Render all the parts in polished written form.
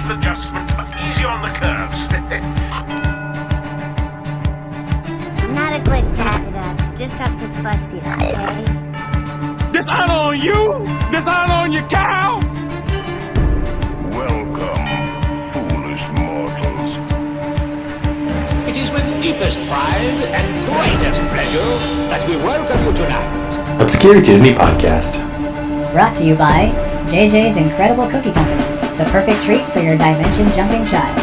gentle adjustment, but easy on the curves. I'm not a glitch candidate. Just got dyslexia, okay? Dishonor on you! Dishonor on your cow! Welcome, foolish mortals. It is with deepest pride and greatest pleasure that we welcome you tonight. Obscure Disney Podcast. Brought to you by JJ's Incredible Cookie Company, the perfect treat for your dimension-jumping child.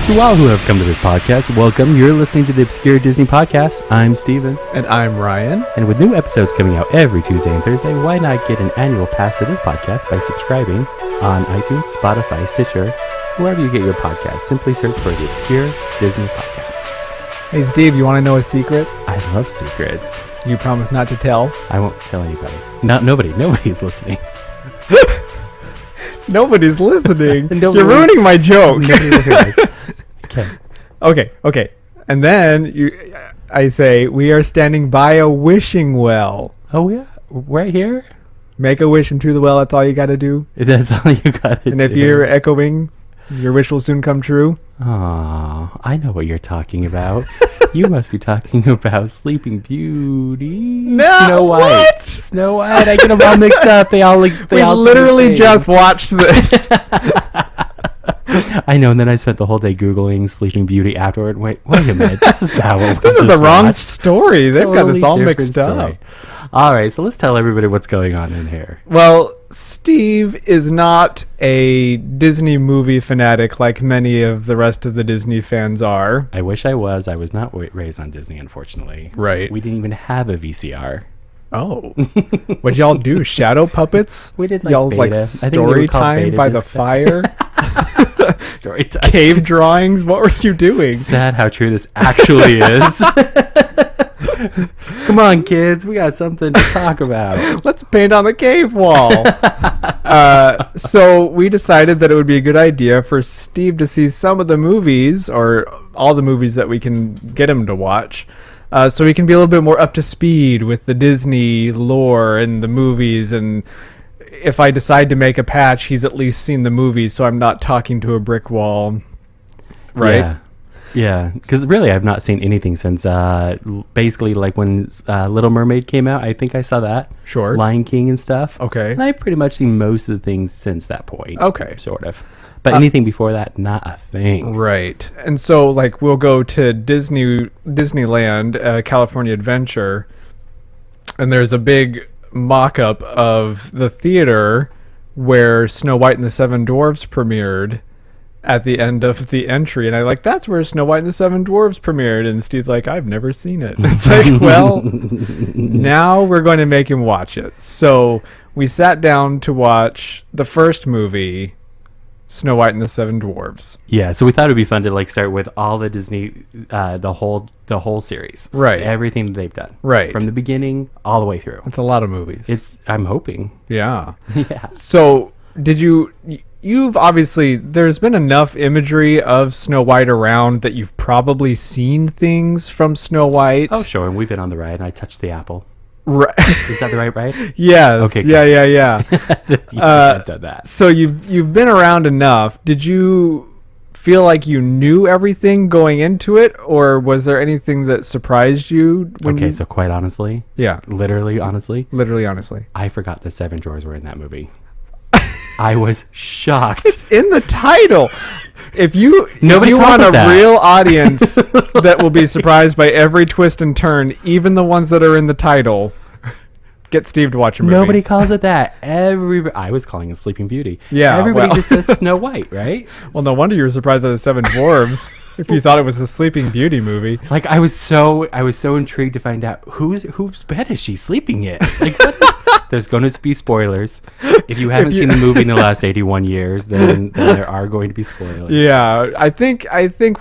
To all who have come to this podcast, welcome. You're listening to the Obscure Disney Podcast. I'm Steven. And I'm Ryan. And with new episodes coming out every Tuesday and Thursday, why not get an annual pass to this podcast by subscribing on iTunes, Spotify, Stitcher, wherever you get your podcasts. Simply search for the Obscure Disney Podcast. Hey Steve, you want to know a secret? I love secrets. You promise not to tell? I won't tell anybody. Nobody's listening. Nobody's listening. You're ruining my joke. Nobody will hear this. Okay. And then I say, we are standing by a wishing well. Oh yeah? Right here? Make a wish into the well, that's all you gotta do. That's all you gotta do. And if you're echoing, your wish will soon come true. Oh, I know what you're talking about. You must be talking about Sleeping Beauty. No, Snow White. what? Snow White. I get them all mixed up. They all literally just watched this. I know, and then I spent the whole day Googling Sleeping Beauty afterward. Wait a minute. This is not what This is the wrong watched. story. They've got Totally this all different mixed story. up. All right, so let's tell everybody what's going on in here. Well, Steve is not a Disney movie fanatic like many of the rest of the Disney fans are. I wish I was. I was not raised on Disney, unfortunately. Right. We didn't even have a VCR. Oh. What'd y'all do? Shadow puppets? We did y'all's beta. like I think they story were called time beta by the disc. fire? Story time. Cave drawings? What were you doing? Sad how true this actually is. Come on, kids. We got something to talk about. Let's paint on the cave wall. So we decided that it would be a good idea for Steve to see some of the movies, or all the movies that we can get him to watch, so he can be a little bit more up to speed with the Disney lore and the movies. And if I decide to make a patch, he's at least seen the movies, so I'm not talking to a brick wall. Right? Yeah, because really I've not seen anything since basically like when Little Mermaid came out. I think I saw that. Sure. Lion King and stuff. Okay. And I've pretty much seen most of the things since that point. Okay. Sort of. But anything before that, not a thing. Right. And so, like, we'll go to Disneyland, California Adventure, and there's a big mock-up of the theater where Snow White and the Seven Dwarfs premiered at the end of the entry. And I'm like, that's where Snow White and the Seven Dwarfs premiered. And Steve's like, I've never seen it. It's like, well, now we're going to make him watch it. So we sat down to watch the first movie, Snow White and the Seven Dwarfs. Yeah, so we thought it would be fun to like start with all the Disney, the whole series. Right. Everything that they've done. Right. From the beginning all the way through. It's a lot of movies. I'm hoping. Yeah. Yeah. So you've obviously, there's been enough imagery of Snow White around that you've probably seen things from Snow White. Oh, sure. And we've been on the ride and I touched the apple. Right. Is that the right ride? Yes. Okay, Yeah. I've done that. So you've been around enough. Did you feel like you knew everything going into it, or was there anything that surprised you? So quite honestly, literally honestly, I I forgot the Seven Dwarfs were in that movie. I was shocked. It's in the title. If you Nobody want calls a it that. real audience that will be surprised by every twist and turn, even the ones that are in the title, get Steve to watch a movie. Nobody calls it that. I was calling it Sleeping Beauty. Yeah, Everybody well. just says Snow White, right? Well, no wonder you were surprised by the Seven Dwarves if you thought it was a Sleeping Beauty movie. Like I was so intrigued to find out whose bed is she sleeping in. Like what is, there's going to be spoilers. If you haven't seen the movie in the last 81 years, then there are going to be spoilers. Yeah, I think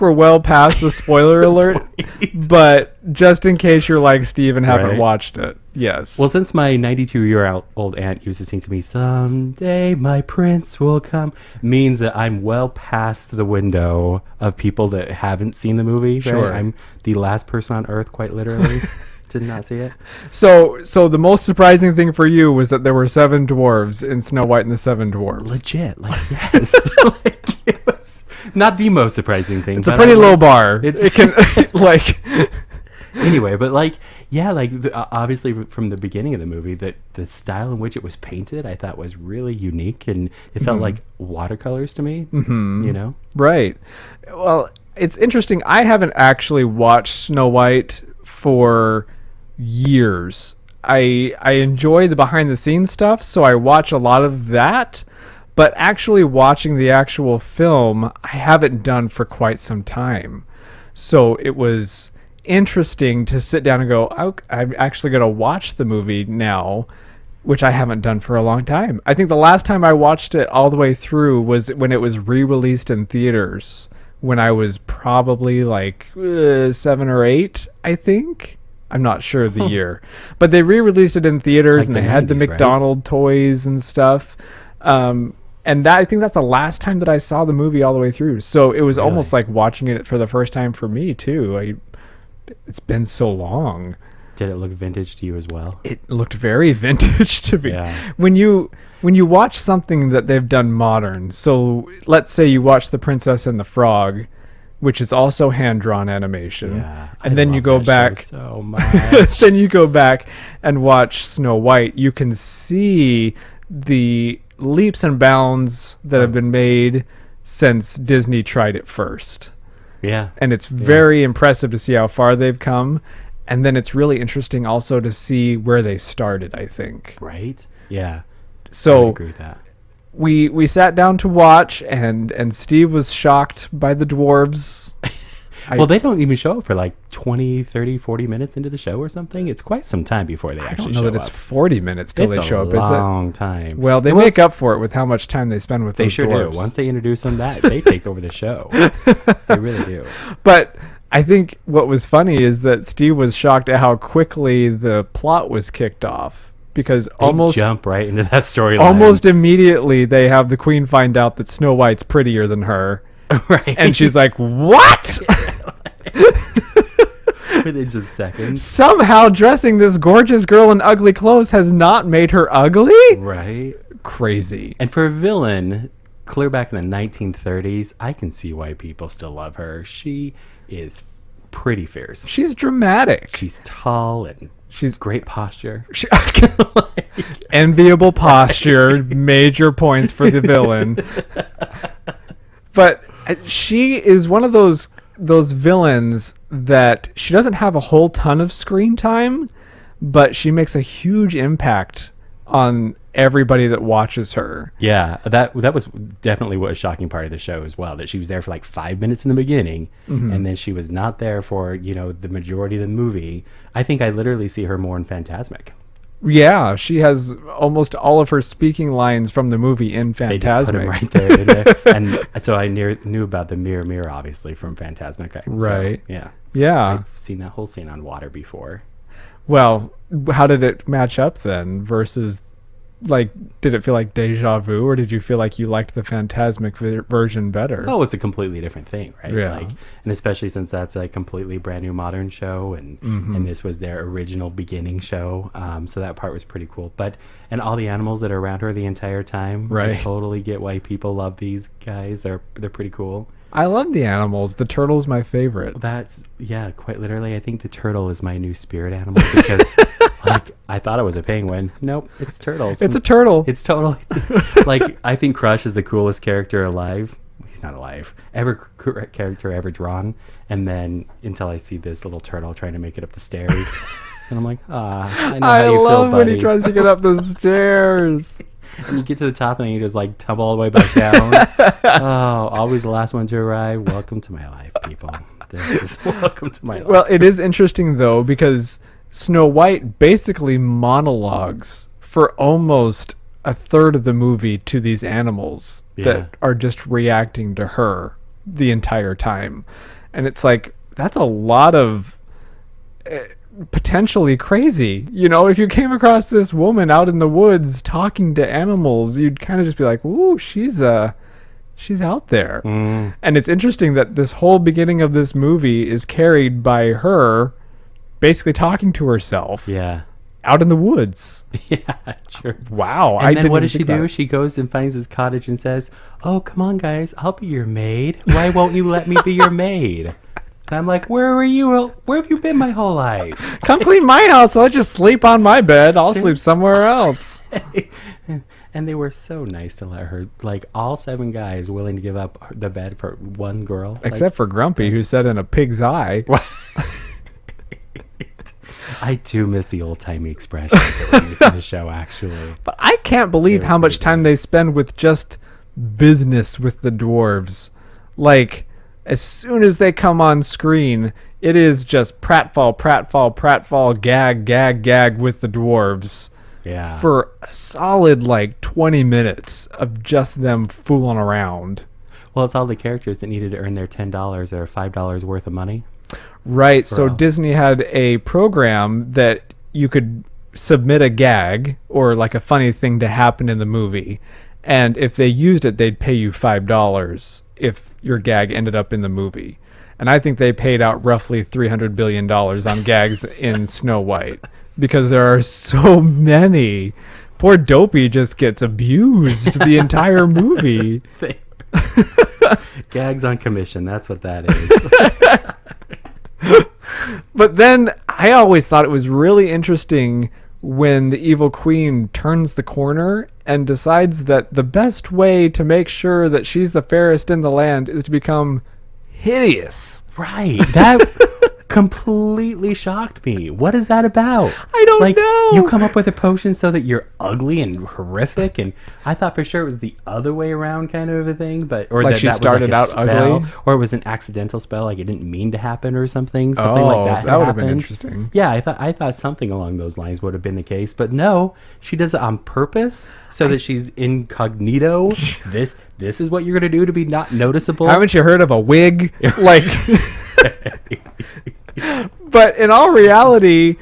we're well past the spoiler alert, but just in case you're like Steve and haven't Right. watched it, yes. Well, since my 92-year-old aunt used to sing to me, "Someday my prince will come," means that I'm well past the window of people that haven't seen the movie. Right? Sure. I'm the last person on earth, quite literally. Did not see it. So the most surprising thing for you was that there were 7 dwarves in Snow White and the Seven Dwarfs. Legit, like yes. Like, it was not the most surprising thing. It's a but pretty I low was- bar. It's It can like anyway, but like yeah, like obviously from the beginning of the movie, that the style in which it was painted, I thought was really unique, and it felt like watercolors to me. Mm-hmm. You know, right. Well, it's interesting. I haven't actually watched Snow White for years. I enjoy the behind the scenes stuff, so I watch a lot of that, but actually watching the actual film I haven't done for quite some time. So it was interesting to sit down and go, I'm actually going to watch the movie now, which I haven't done for a long time. I think the last time I watched it all the way through was when it was re-released in theaters when I was probably like 7 or 8, I think. I'm not sure the year, but they re-released it in theaters, Like and the they had the 90s, right? McDonald toys and stuff. And I think that's the last time that I saw the movie all the way through. So it was almost like watching it for the first time for me too. It's been so long. did it look vintage to you as well? It looked very vintage to me. Yeah. When you watch something that they've done modern, so let's say you watch The Princess and the Frog, which is also hand-drawn animation. Yeah, And I then you love go that back show so much. then you go back and watch Snow White, you can see the leaps and bounds that have been made since Disney tried it first. Yeah. And it's very impressive to see how far they've come. And then it's really interesting also to see where they started, I think. Right? Yeah. I So agree with that. we sat down to watch, and Steve was shocked by the dwarves. Well, they don't even show up for like 20, 30, 40 minutes into the show or something. It's quite some time before they I actually don't know show that it's up. 40 minutes till It's they show a up, is it? long time. Well, they Well, make up for it with how much time they spend with They those sure dwarves. do. Once they introduce them, they take over the show. They really do. But I think what was funny is that Steve was shocked at how quickly the plot was kicked off, because They almost jump right into that storyline. almost immediately they have the queen find out that Snow White's prettier than her, right. and she's like, "What?" Within just seconds. Somehow dressing this gorgeous girl in ugly clothes has not made her ugly? Right. Crazy. And for a villain, clear back in the 1930s, I can see why people still love her. She is pretty fierce. She's dramatic. She's tall and She's great posture. enviable posture, major points for the villain. But she is one of those villains that she doesn't have a whole ton of screen time, but she makes a huge impact on everybody that watches her. Yeah, that was definitely what a shocking part of the show as well, that she was there for like 5 minutes in the beginning, and then she was not there for, the majority of the movie. I think I literally see her more in Fantasmic. Yeah, she has almost all of her speaking lines from the movie in They just put Fantasmic. him right there. In there. And so I knew about the mirror, mirror, obviously, from Fantasmic. So, Right. yeah. Yeah. I've seen that whole scene on water before. Well, how did it match up then versus, like, did it feel like deja vu, or did you feel like you liked the Fantasmic version better? Oh, it's a completely different thing, right? Yeah. And especially since that's a completely brand new modern show, and this was their original beginning show, so that part was pretty cool. And all the animals that are around her the entire time, Right. I totally get why people love these guys. They're pretty cool. I love the animals. The turtle's my favorite. That's quite literally. I think the turtle is my new spirit animal because, like, I thought it was a penguin. Nope, it's turtles. It's a turtle. It's totally like, I think Crush is the coolest character alive. He's not alive. Character ever drawn. And then until I see this little turtle trying to make it up the stairs, and I'm like, I know I how you love feel, when buddy. he tries to get up the stairs. And you get to the top and you just like tumble all the way back down. Oh, always the last one to arrive. Welcome to my life, people. This is welcome to my life. Well, it is interesting, though, because Snow White basically monologues for almost a third of the movie to these animals that are just reacting to her the entire time. And it's like, that's a lot of potentially crazy. If you came across this woman out in the woods talking to animals, you'd kind of just be like, ooh, she's out there. And it's interesting that this whole beginning of this movie is carried by her basically talking to herself Yeah. out in the woods. Yeah, true. Wow. And then what didn't does she think about do? it. She goes and finds his cottage and says, "Oh, come on, guys, I'll be your maid. Why won't you let me be your maid?" And I'm like, "Where were you? Where have you been my whole life?" Come clean my house. I'll just sleep on my bed. I'll sleep somewhere else. And they were so nice to let her, like, all 7 guys willing to give up the bed for one girl. Except for Grumpy, who said in a pig's eye. I do miss the old-timey expressions that were used in the show, actually. But I can't believe They were how much pretty time good. they spend with just business with the dwarves. Like, as soon as they come on screen, it is just pratfall, pratfall, pratfall, gag, gag, gag with the dwarves. Yeah. For a solid, like, 20 minutes of just them fooling around. Well, it's all the characters that needed to earn their $10 or $5 worth of money. Right, so all. Disney had a program that you could submit a gag or like a funny thing to happen in the movie, and if they used it, they'd pay you $5 if your gag ended up in the movie. And I think they paid out roughly $300 billion on gags in Snow White because there are so many. Poor Dopey just gets abused the entire movie. Gags on commission, that's what that is. But then I always thought it was really interesting when the evil queen turns the corner and decides that the best way to make sure that she's the fairest in the land is to become hideous. Right. That completely shocked me. What is that about? I don't like, know. You come up with a potion so that you're ugly and horrific, and I thought for sure it was the other way around kind of a thing, but or Like that she that started was like out a spell, ugly? or it was an accidental spell, like it didn't mean to happen or something like that. That would have been happened. interesting. Yeah, I thought something along those lines would have been the case, but no, she does it on purpose so that she's incognito. This is what you're gonna do to be not noticeable. Haven't you heard of a wig? Like, but in all reality,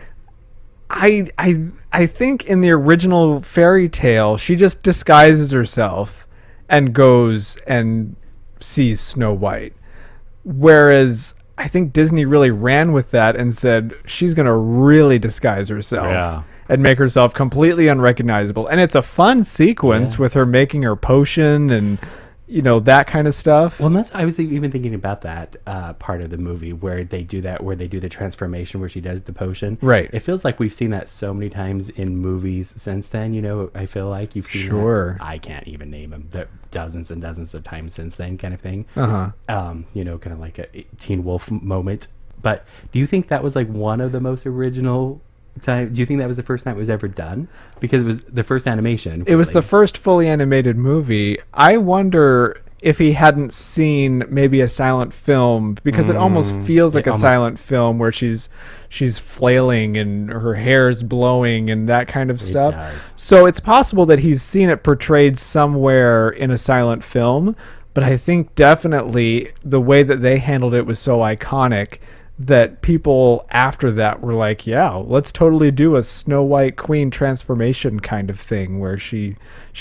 I think in the original fairy tale, she just disguises herself and goes and sees Snow White. Whereas I think Disney really ran with that and said she's going to really disguise herself. Yeah. And make herself completely unrecognizable. And it's a fun sequence Yeah. with her making her potion and, you know, that kind of stuff. Well, I was even thinking about that part of the movie where they do the transformation where she does the potion. Right. It feels like we've seen that so many times in movies since then. You know, I feel like you've seen. Sure. That. I can't even name them. Dozens and dozens of times since then, kind of thing. Uh-huh. You know, kind of like a Teen Wolf moment. But do you think that was like one of the most original? Do you think that was the first time it was ever done? Because it was the first animation. It was really. the first fully animated movie. I wonder if he hadn't seen maybe a silent film, because it almost feels like a silent film where she's flailing and her hair's blowing and that kind of stuff. does. So it's possible that he's seen it portrayed somewhere in a silent film, but I think definitely the way that they handled it was so iconic that people after that were like, yeah, let's totally do a Snow White Queen transformation kind of thing where she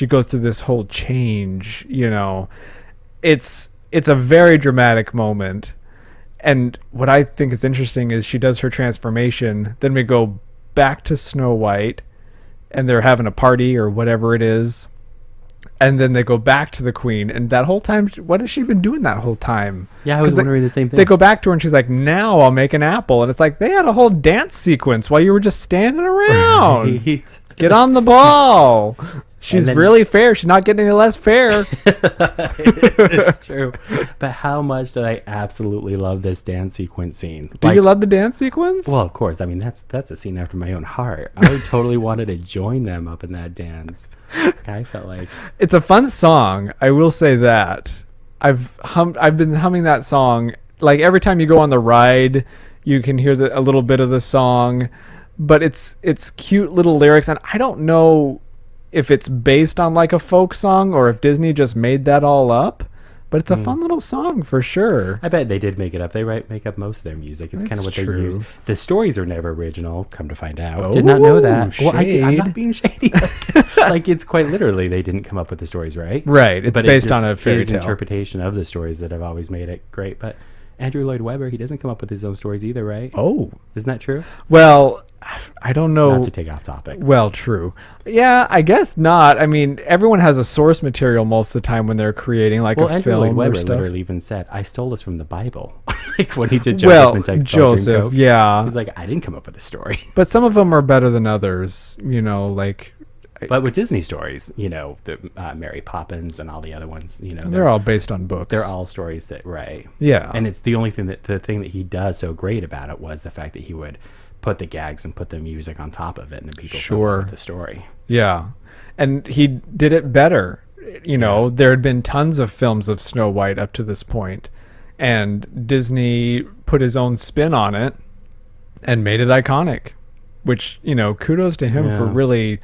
goes through this whole change, you know. It's a very dramatic moment. And what I think is interesting is she does her transformation, then we go back to Snow White and they're having a party or whatever it is. And then they go back to the queen, and that whole time, what has she been doing that whole time? Yeah, I was 'Cause wondering the same thing. They go back to her, and she's like, "Now I'll make an apple," and it's like they had a whole dance sequence while you were just standing around. Right. Get on the ball. She's then- really fair. She's not getting any less fair. It's true. But how much did I absolutely love this dance sequence scene? Do you love the dance sequence? Well, of course. I mean, that's a scene after my own heart. I totally wanted to join them up in that dance. I felt like it's a fun song. I will say that. I've been humming that song like every time you go on the ride. You can hear a little bit of the song, but it's cute little lyrics, and I don't know if it's based on like a folk song or if Disney just made that all up. But it's a fun little song for sure. I bet they did make it up. They make up most of their music. It's kind of what That's they true. use. The stories are never original, come to find out. Oh, Did not know that. Well, I'm shade. not being shady. Like, it's quite literally they didn't come up with the stories, right? Right. It's But based just on a fairy his tale. interpretation of the stories that have always made it great. But Andrew Lloyd Webber, he doesn't come up with his own stories either, right? Oh. Isn't that true? Well, I don't know. Not to take off topic. Well, true. Yeah, I guess not. I mean, everyone has a source material most of the time when they're creating like a Andrew Lloyd film or Webber stuff. literally even said, "I stole this from the Bible." Like when he did Well, Joseph, yeah. he's like, "I didn't come up with a story." But some of them are better than others, like... But with Disney stories, the Mary Poppins and all the other ones, They're all based on books. they're all stories that, right? Yeah. And it's the only thing the thing that he does so great about it was the fact that he would put the gags and put the music on top of it, and then people Sure. with the story. Yeah. And he did it better. There had been tons of films of Snow White up to this point, and Disney put his own spin on it and made it iconic, which, kudos to him for Yeah. really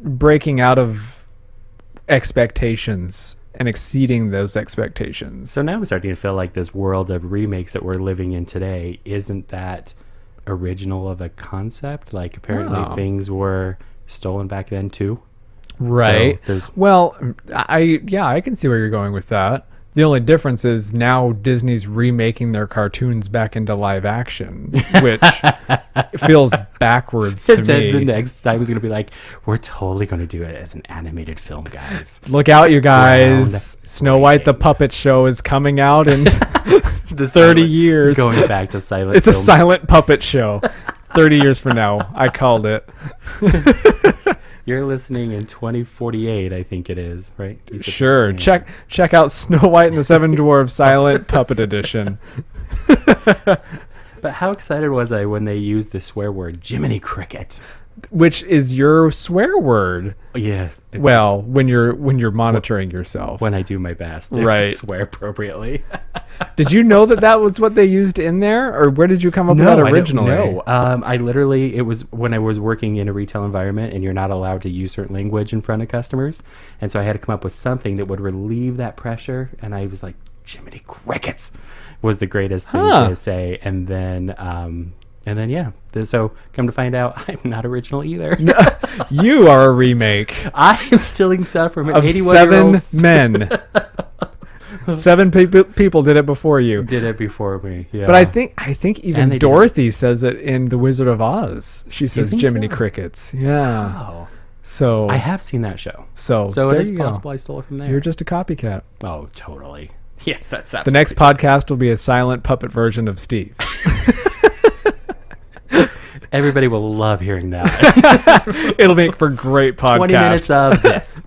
breaking out of expectations and exceeding those expectations. So now I'm starting to feel like this world of remakes that we're living in today isn't that original of a concept. Like apparently Oh. things were stolen back then too. Right. So there's- Well, I can see where you're going with that. The only difference is now Disney's remaking their cartoons back into live action, which feels backwards to And then me. the next time is going to be like, we're totally going to do it as an animated film, guys. Look out, you guys. Ground Snow White the breaking. Puppet Show is coming out in The 30 silent- years. Going back to silent It's a film. silent puppet show. 30 years from now. I called it. You're listening in 2048, I think it is, right? You said- Sure. yeah. Check out Snow White and the Seven Dwarfs Silent Puppet Edition. But how excited was I when they used the swear word, Jiminy Cricket? Which is your swear word. Yes. it's Well, when you're monitoring yourself. when I do my best to Right. swear appropriately. Did you know that was what they used in there, or where did you come up with that originally? No, I literally, it was when I was working in a retail environment, and you're not allowed to use certain language in front of customers, and so I had to come up with something that would relieve that pressure, and I was like, Jiminy Crickets was the greatest thing to say, and then yeah. So come to find out, I'm not original either. You are a remake I am stealing stuff from an of 81-year-old. 7 men. 7 people did it before you. Did it before me, yeah. But I think even And they did Dorothy says it in The Wizard of Oz. She says think Jiminy so? Crickets. Yeah. Oh, So I have seen that show. So So there it is you go. possible I stole it from there. You're just a copycat. Oh, totally. Yes, that's absolutely The next podcast will be a silent puppet version of Steve. Everybody will love hearing that. It'll make for great podcast. 20 minutes of this.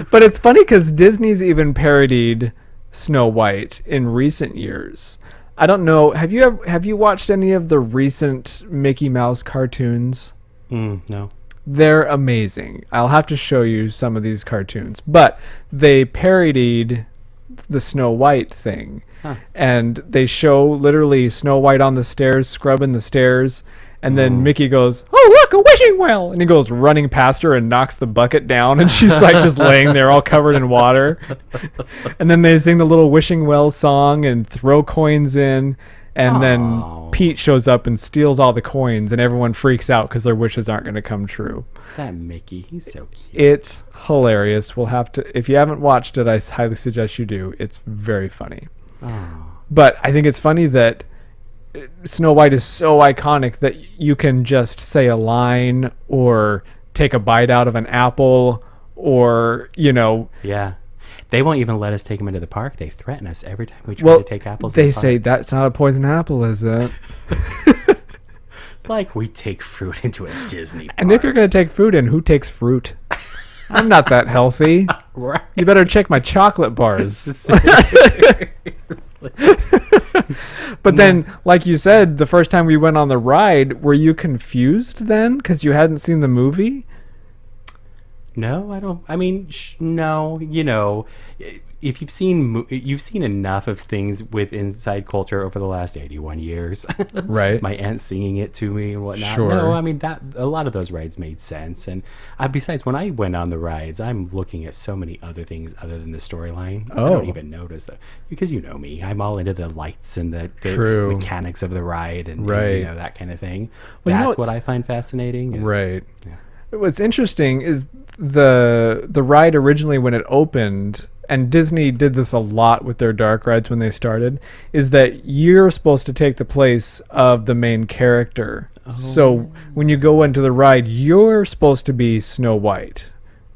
But it's funny because Disney's even parodied Snow White in recent years. I don't know. Have you watched any of the recent Mickey Mouse cartoons? No. They're amazing. I'll have to show you some of these cartoons. But they parodied the Snow White thing. Huh. And they show literally Snow White on the stairs, scrubbing the stairs. And then Mickey goes, "Oh, look, a wishing well!" And he goes running past her and knocks the bucket down. And she's like just laying there all covered in water. And then they sing the little wishing well song and throw coins in. And Aw. then Pete shows up and steals all the coins. And everyone freaks out because their wishes aren't going to come true. That Mickey, he's so cute. It's hilarious. We'll have to, if you haven't watched it, I highly suggest you do. It's very funny. Oh. But I think it's funny that Snow White is so iconic that you can just say a line or take a bite out of an apple or, Yeah. They won't even let us take him into the park. They threaten us every time we try well, to take apples they in the park. say that's not a poison apple, is it? Like we take fruit into a Disney park. And if you're going to take fruit in, who takes fruit? I'm not that healthy. Right. You better check my chocolate bars. But then, like you said, the first time we went on the ride, were you confused then? Because you hadn't seen the movie? No, I don't. I mean, no. If you've seen enough of things with inside culture over the last 81 years, Right. My aunt singing it to me and whatnot. Sure. No, I mean that a lot of those rides made sense. And besides, when I went on the rides, I'm looking at so many other things other than the storyline. I Oh. don't even notice that because you know me. I'm all into the lights and the True. mechanics of the ride and Right. that kind of thing. Well, That's what I find fascinating. Is, Right. Yeah. What's interesting is the ride originally when it opened and Disney did this a lot with their dark rides when they started, is that you're supposed to take the place of the main character. So when you go into the ride, you're supposed to be Snow White.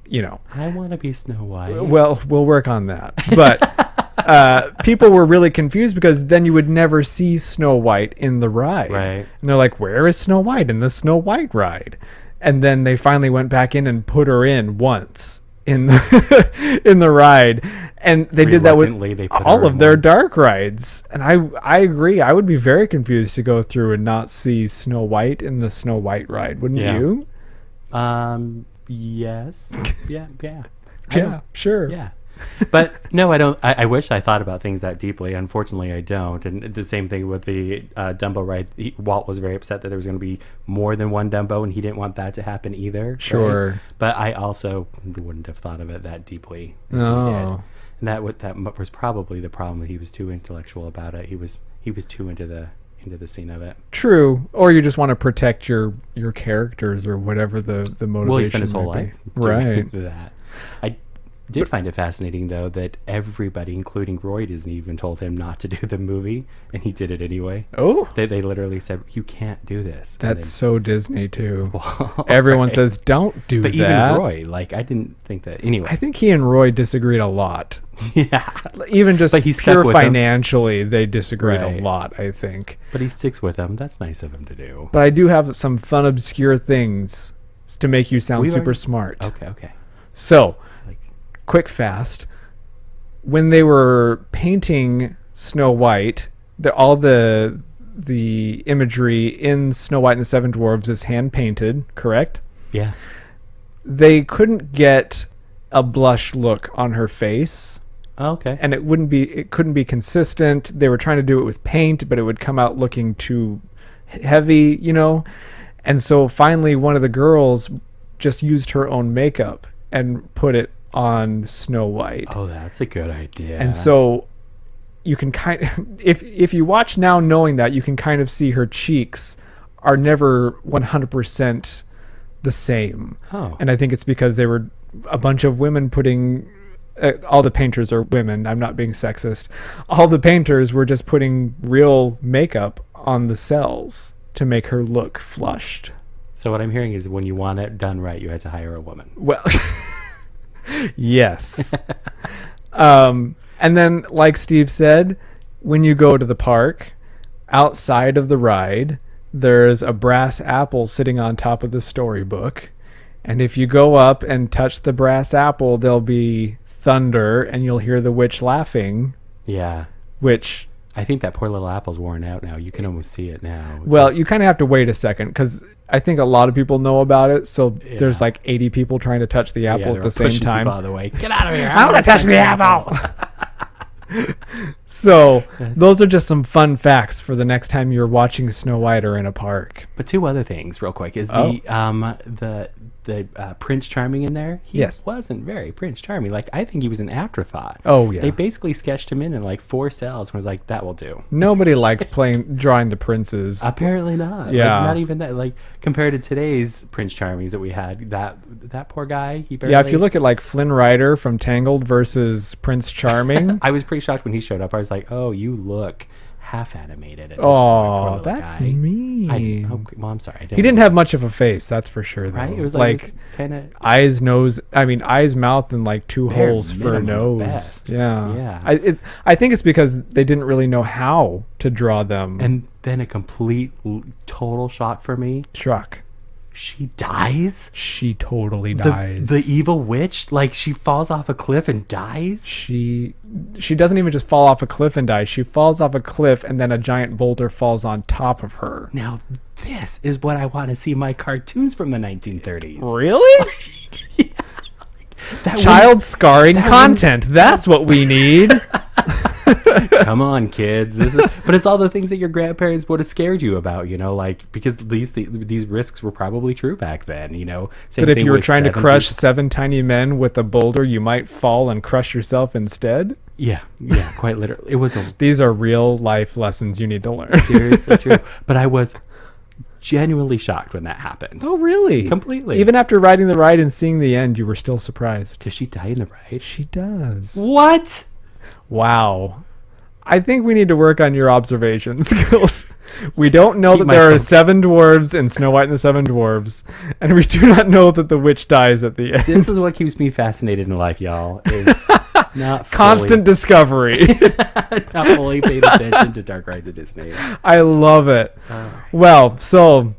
You know. I want to be Snow White. Well, we'll work on that. But people were really confused because then you would never see Snow White in the ride. Right. And they're like, where is Snow White in the Snow White ride? And then they finally went back in and put her in once in the in the ride. And they did that with Reluctantly, they put all her of in their once. dark rides. And I agree. I would be very confused to go through and not see Snow White in the Snow White ride. Wouldn't Yeah. you? Yes. Yeah. Yeah, don't- sure. Yeah. But no, I don't. I wish I thought about things that deeply. Unfortunately, I don't. And the same thing with the Dumbo ride. Walt was very upset that there was going to be more than one Dumbo, and he didn't want that to happen either. right? Sure. But I also wouldn't have thought of it that deeply as he did. No. And that was probably the problem. He was too intellectual about it. He was too into the scene of it. True. Or you just want to protect your characters or whatever the motivation. Well, he spent his whole might life be. doing Right. that. I did find it fascinating, though, that everybody, including Roy Disney, even told him not to do the movie, and he did it anyway. Oh, They literally said, "You can't do this." And that's so Disney too. then- Everyone Right. says don't do But that. even Roy, like, I didn't think that. Anyway, I think he and Roy disagreed a lot. yeah. Even just But he stuck pure with him. financially, they disagreed Right. a lot, I think. But he sticks with him. That's nice of him to do. But I do have some fun, obscure things to make you sound We've super already- smart. Okay. So, Like, quick fast. When they were painting Snow White, all the imagery in Snow White and the Seven Dwarfs is hand painted, correct? yeah. They couldn't get a blush look on her face, Okay. and it couldn't be consistent. They were trying to do it with paint, but it would come out looking too heavy, you know. And so finally one of the girls just used her own makeup and put it on Snow White. Oh, that's a good idea. And so you can if you watch now knowing that, you can kind of see her cheeks are never 100% the same. Oh. And I think it's because they were a bunch of women putting all the painters are women. I'm not being sexist. All the painters were just putting real makeup on the cells to make her look flushed. So what I'm hearing is when you want it done right, you had to hire a woman. Well, yes. And then, like Steve said, when you go to the park, outside of the ride, there's a brass apple sitting on top of the storybook. And if you go up and touch the brass apple, there'll be thunder, and you'll hear the witch laughing, Yeah. which... I think that poor little apple's worn out now. You can almost see it now. Well, you kind of have to wait a second, because I think a lot of people know about it, so Yeah. there's like 80 people trying to touch the apple at the same time. By the way, get out of here! I want to touch the apple! So, those are just some fun facts for the next time you're watching Snow White or in a park. But two other things, real quick, is the Prince Charming in there. He Yes. wasn't very Prince Charming. Like, I think he was an afterthought. Oh, yeah. They basically sketched him in like 4 cells and was like, that will do. Nobody likes drawing the princes. Apparently not. Yeah. Like, not even that. Like, compared to today's Prince Charmings that we had, that poor guy, he barely... Yeah, if you look at like Flynn Rider from Tangled versus Prince Charming. I was pretty shocked when he showed up. I was like, oh, you look half animated at this point. Poor Oh, little that's guy. mean. Well, I'm sorry. I He didn't have much of a face, that's for sure. Though. Right? It was like kind of... eyes, mouth, and like 2 Bare holes for a minimum nose. best. Yeah. Yeah. I think it's because they didn't really know how to draw them. And then a complete, total shock for me. Shock. She dies? She totally dies. The evil witch? Like, she falls off a cliff and dies? She doesn't even just fall off a cliff and die. She falls off a cliff and then a giant boulder falls on top of her. Now, this is what I want to see in my cartoons from the 1930s. Really? That Child scarring content. That's what we need. Come on, kids. But it's all the things that your grandparents would have scared you about, like, because these risks were probably true back then, Same That if thing you were with trying to 7 crush people. 7 tiny men with a boulder, you might fall and crush yourself instead. Yeah, quite literally. It was These are real life lessons you need to learn. seriously true. But I was genuinely shocked when that happened. Oh, really? Completely. Even after riding the ride and seeing the end, you were still surprised. Does she die in the ride? She does. What? Wow. I think we need to work on your observation skills. We don't know Keep that my there are focus. 7 dwarves in Snow White and the Seven Dwarves, and we do not know that the witch dies at the end. This is what keeps me fascinated in life, y'all. Is not fully, Constant discovery. not fully paying attention to Dark Rides at Disney. I love it. Well, so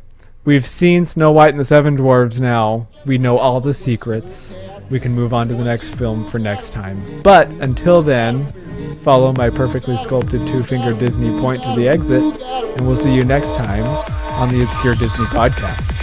we've seen Snow White and the Seven Dwarves now. We know all the secrets. We can move on to the next film for next time. But until then, follow my perfectly sculpted 2-finger Disney point to the exit, and we'll see you next time on the Obscure Disney Podcast.